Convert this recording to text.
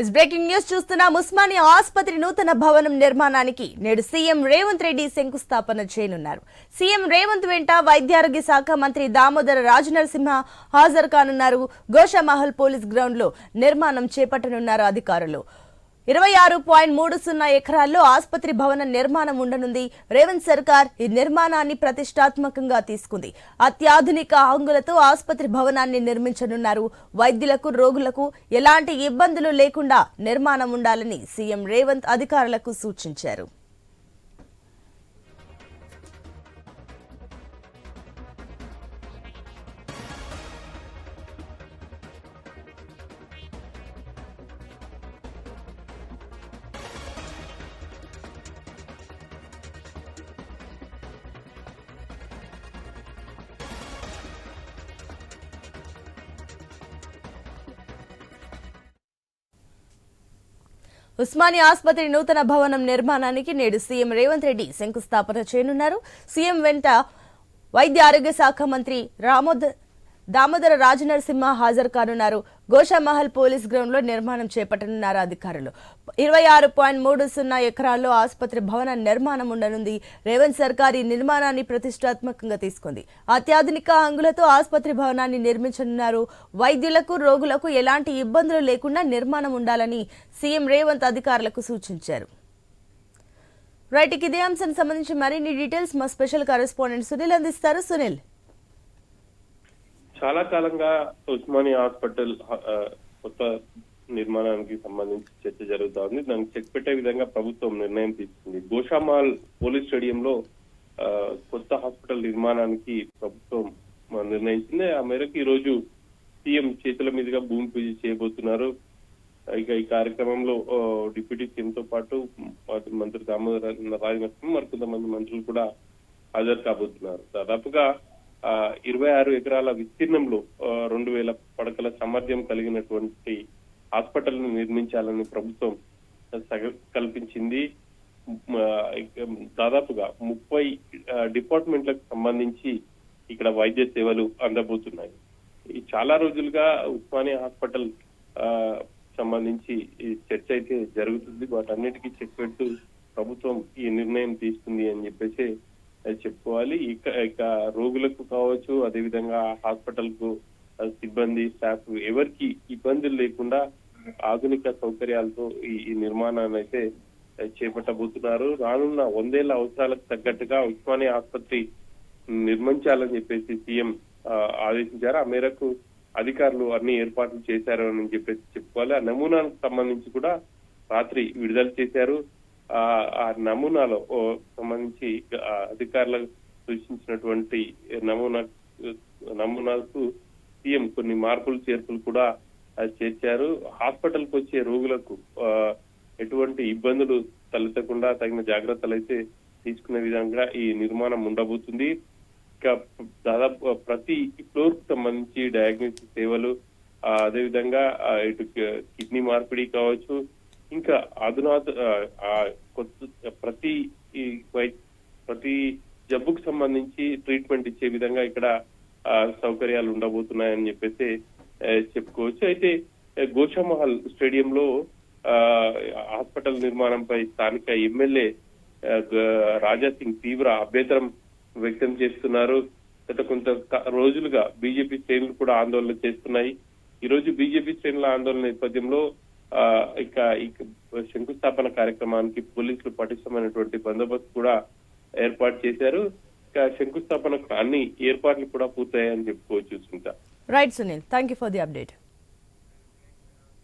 Is breaking news చూస్తున్నాం. ఉస్మానియా ఆసుపత్రి నూతన భవనం నిర్మాణానికి నేడు సీఎం రేవంత్ రెడ్డి శంకుస్థాపన చేయనున్నారు. సీఎం రేవంత్ వెంట వైద్యారోగ్య శాఖ మంత్రి దామోదర రాజనరసింహ హాజరు కానున్నారు. గోషామహల్ పోలీస్ గ్రౌండ్ లో నిర్మాణం చేపట్టనున్నారు అధికారులు. 26.30 ఎకరాల్లో ఆసుపత్రి భవన నిర్మాణం ఉండనుంది. రేవంత్ సర్కార్ ఈ నిర్మాణాన్ని ప్రతిష్టాత్మకంగా తీసుకుంది. అత్యాధునిక హంగులతో ఆసుపత్రి భవనాన్ని నిర్మించనున్నారు. వైద్యులకు, రోగులకు ఎలాంటి ఇబ్బందులు లేకుండా నిర్మాణం ఉండాలని సీఎం రేవంత్ అధికారులకు సూచించారు. ఉస్మానియా ఆసుపత్రి నూతన భవనం నిర్మాణానికి నేడు సీఎం రేవంత్ రెడ్డి శంకుస్థాపన చేయనున్నారు. సీఎం వెంట వైద్య ఆరోగ్య శాఖ మంత్రి దామోదర రాజనరసింహ హాజరు కానున్నారు. గోషామహల్ పోలీస్ గ్రౌండ్ లో నిర్మాణం చేపట్టనున్నారు అధికారులు. 26.30 ఎకరాల్లో ఆసుపత్రి భవన నిర్మాణం ఉండనుంది. రేవంత్ సర్కార్ ఈ నిర్మాణాన్ని ప్రతిష్టాత్మకంగా తీసుకుంది. అత్యాధునిక హంగులతో ఆసుపత్రి భవనాన్ని నిర్మించనున్నారు. వైద్యులకు, రోగులకు ఎలాంటి ఇబ్బందులు లేకుండా నిర్మాణం ఉండాలని సీఎం రేవంత్ అధికారులకు సూచించారు. రైట్, ఇదే అంశానికి సంబంధించి మరిన్ని డీటెయిల్స్ మా స్పెషల్ కరెస్పాండెంట్ సునీల్ అందిస్తారు. సునీల్, చాలా కాలంగా ఉస్మానియా హాస్పిటల్ కొత్త నిర్మాణానికి సంబంధించి చర్చ జరుగుతా ఉంది. దానికి చెక్ పెట్టే విధంగా ప్రభుత్వం నిర్ణయం తీసుకుంది. గోషామహల్ పోలీస్ స్టేడియంలో కొత్త హాస్పిటల్ నిర్మాణానికి ప్రభుత్వం నిర్ణయించింది. ఆ మేరకు ఈ రోజు సీఎం చేతుల మీదుగా భూమి పూజ చేయబోతున్నారు. ఇక ఈ కార్యక్రమంలో డిప్యూటీ సీఎం తో పాటు మంత్రి దామోదర రాజనరసింహ మరికొంతమంది మంత్రులు కూడా హాజరు కాబోతున్నారు. దాదాపుగా 26 ఎకరాల విస్తీర్ణంలో 2000 పడకల సామర్థ్యం కలిగినటువంటి హాస్పిటల్ ను నిర్మించాలని ప్రభుత్వం కల్పించింది. దాదాపుగా 30 డిపార్ట్మెంట్లకు సంబంధించి ఇక్కడ వైద్య సేవలు అందబోతున్నాయి. ఈ చాలా రోజులుగా ఉస్మానియా హాస్పిటల్ సంబంధించి ఈ చర్చ అయితే జరుగుతుంది. వాటన్నిటికీ చెక్ పెడుతూ ప్రభుత్వం ఈ నిర్ణయం తీసుకుంది అని చెప్పేసి చెప్పుకోవాలి. ఇక రోగులకు కావచ్చు, అదేవిధంగా హాస్పిటల్ కు సిబ్బంది, స్టాఫ్ ఎవరికి ఇబ్బందులు లేకుండా ఆధునిక సౌకర్యాలతో ఈ నిర్మాణాన్ని అయితే చేపట్టబోతున్నారు. రానున్న 100 ఏళ్ల అవసరాలకు తగ్గట్టుగా ఉస్మానియా ఆసుపత్రి నిర్మించాలని చెప్పేసి సీఎం ఆదేశించారు. ఆ మేరకు అధికారులు అన్ని ఏర్పాట్లు చేశారు అని చెప్పేసి చెప్పుకోవాలి. ఆ నమూనాకు సంబంధించి కూడా రాత్రి విడుదల చేశారు. ఆ నమూనాలో సంబంధించి అధికారులకు సూచించినటువంటి నమూనాకు సీఎం కొన్ని మార్పులు చేర్పులు కూడా చేర్చారు. హాస్పిటల్ కు వచ్చే రోగులకు ఎటువంటి ఇబ్బందులు తలెత్తకుండా తగిన జాగ్రత్తలు అయితే తీసుకునే విధంగా ఈ నిర్మాణం ఉండబోతుంది. ఇక దాదాపు ప్రతి ఫ్లోర్ కు సంబంధించి డయాగ్నోస్టిక్ సేవలు, అదేవిధంగా ఇటు కిడ్నీ మార్పిడి కావచ్చు, ఇంకా ప్రతి జబ్బుకు సంబంధించి ట్రీట్మెంట్ ఇచ్చే విధంగా ఇక్కడ సౌకర్యాలు ఉండబోతున్నాయని చెప్పేసి చెప్పుకోవచ్చు. అయితే గోషామహల్ స్టేడియంలో హాస్పిటల్ నిర్మాణంపై స్థానిక ఎమ్మెల్యే రాజా సింగ్ తీవ్ర అభ్యంతరం వ్యక్తం చేస్తున్నారు. గత కొంత రోజులుగా బీజేపీ శ్రేణులు కూడా ఆందోళన చేస్తున్నాయి. ఈ రోజు బీజేపీ శ్రేణుల ఆందోళన నేపథ్యంలో ఇక శంకుస్థాపన కార్యక్రమానికి పోలీసులు పటిష్టమైనటువంటి బందోబస్తు కూడా ఏర్పాటు చేశారు. ఇక శంకుస్థాపనకు అన్ని ఏర్పాట్లు కూడా పూర్తయ్యాయని చెప్పుకోవచ్చు. Right Sunil, thank you for the update.